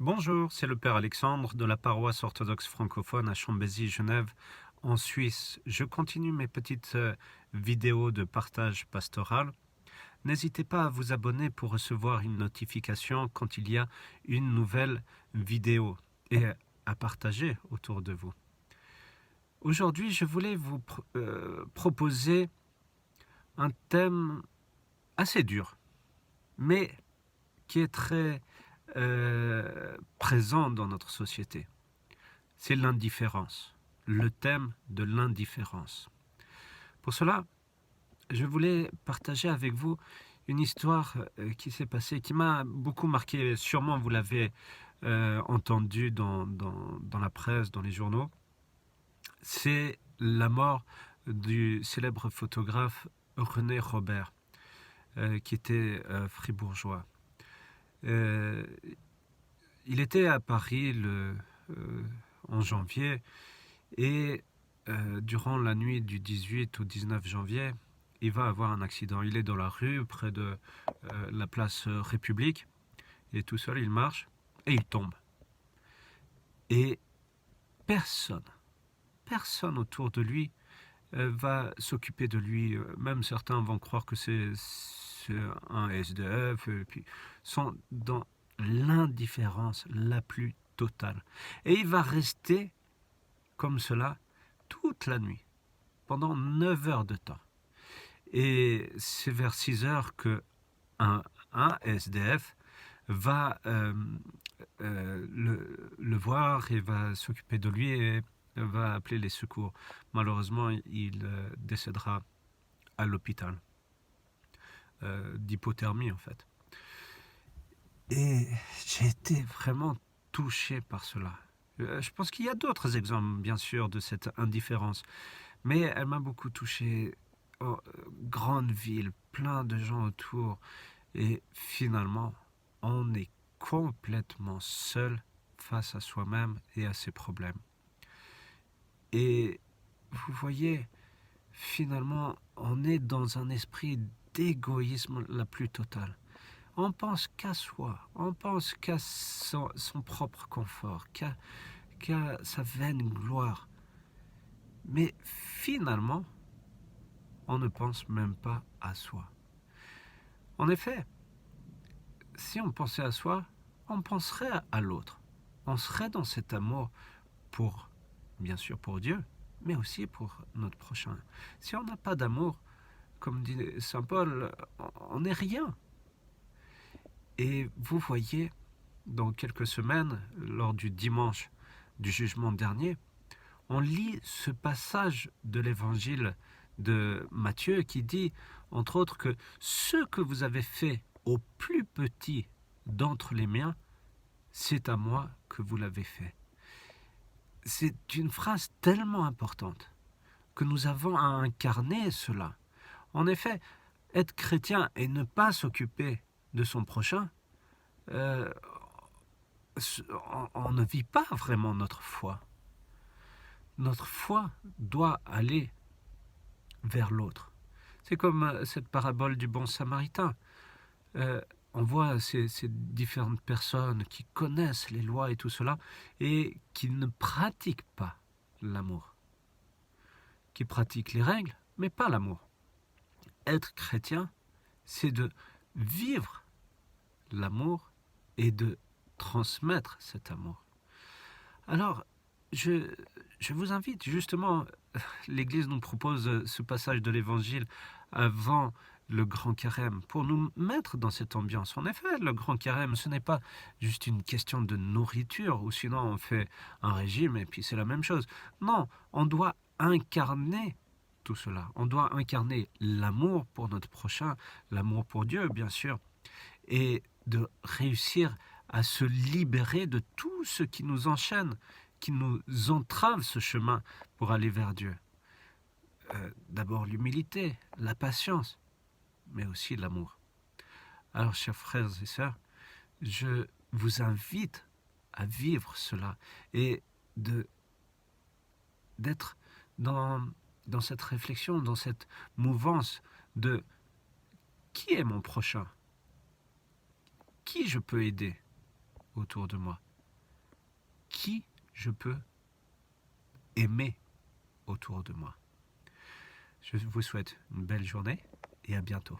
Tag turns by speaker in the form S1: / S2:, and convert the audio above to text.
S1: Bonjour, c'est le Père Alexandre de la paroisse orthodoxe francophone à Chambézy-Genève en Suisse. Je continue mes petites vidéos de partage pastoral. N'hésitez pas à vous abonner pour recevoir une notification quand il y a une nouvelle vidéo et à partager autour de vous. Aujourd'hui, je voulais vous proposer un thème assez dur, mais qui est très présent dans notre société. C'est l'indifférence, le thème de l'indifférence. Pour cela, je voulais partager avec vous une histoire qui s'est passée, qui m'a beaucoup marqué. Sûrement vous l'avez entendu dans la presse, dans les journaux. C'est la mort du célèbre photographe René Robert, qui était fribourgeois. Il était à Paris en janvier et durant la nuit du 18 au 19 janvier, il va avoir un accident. Il est dans la rue près de la place République. Il est tout seul, il marche et il tombe. Et personne autour de lui va s'occuper de lui. Même certains vont croire que c'est un SDF. Et puis sont dans l'indifférence la plus totale. Et il va rester comme cela toute la nuit, pendant 9 heures de temps. Et c'est vers 6 heures que un SDF va le voir et va s'occuper de lui et va appeler les secours. Malheureusement, il décédera à l'hôpital d'hypothermie en fait. Et j'ai été vraiment touché par cela. Je pense qu'il y a d'autres exemples, bien sûr, de cette indifférence. Mais elle m'a beaucoup touché. Oh, grande ville, plein de gens autour. Et finalement, on est complètement seul face à soi-même et à ses problèmes. Et vous voyez, finalement, on est dans un esprit d'égoïsme la plus totale. On pense qu'à soi, on pense qu'à son propre confort, qu'à sa vaine gloire. Mais finalement, on ne pense même pas à soi. En effet, si on pensait à soi, on penserait à l'autre. On serait dans cet amour pour, bien sûr pour Dieu, mais aussi pour notre prochain. Si on n'a pas d'amour, comme dit Saint Paul, on n'est rien. Et vous voyez, dans quelques semaines, lors du dimanche du jugement dernier, on lit ce passage de l'évangile de Matthieu qui dit, entre autres, que ce que vous avez fait au plus petit d'entre les miens, c'est à moi que vous l'avez fait. C'est une phrase tellement importante que nous avons à incarner cela. En effet, être chrétien et ne pas s'occuper de son prochain, on ne vit pas vraiment notre foi. Notre foi doit aller vers l'autre. C'est comme cette parabole du bon samaritain. On voit ces différentes personnes qui connaissent les lois et tout cela et qui ne pratiquent pas l'amour. Qui pratiquent les règles, mais pas l'amour. Être chrétien, c'est de vivre l'amour et de transmettre cet amour. Alors, je vous invite justement, l'Église nous propose ce passage de l'Évangile avant le Grand Carême pour nous mettre dans cette ambiance. En effet, le Grand Carême, ce n'est pas juste une question de nourriture, ou sinon on fait un régime et puis c'est la même chose. Non, on doit incarner tout cela. On doit incarner l'amour pour notre prochain, l'amour pour Dieu, bien sûr, et de réussir à se libérer de tout ce qui nous enchaîne, qui nous entrave ce chemin pour aller vers Dieu. D'abord l'humilité, la patience, mais aussi l'amour. Alors, chers frères et sœurs, je vous invite à vivre cela et d'être dans cette réflexion, dans cette mouvance de qui est mon prochain ? Qui je peux aider autour de moi ? qui je peux aimer autour de moi. Je vous souhaite une belle journée et à bientôt.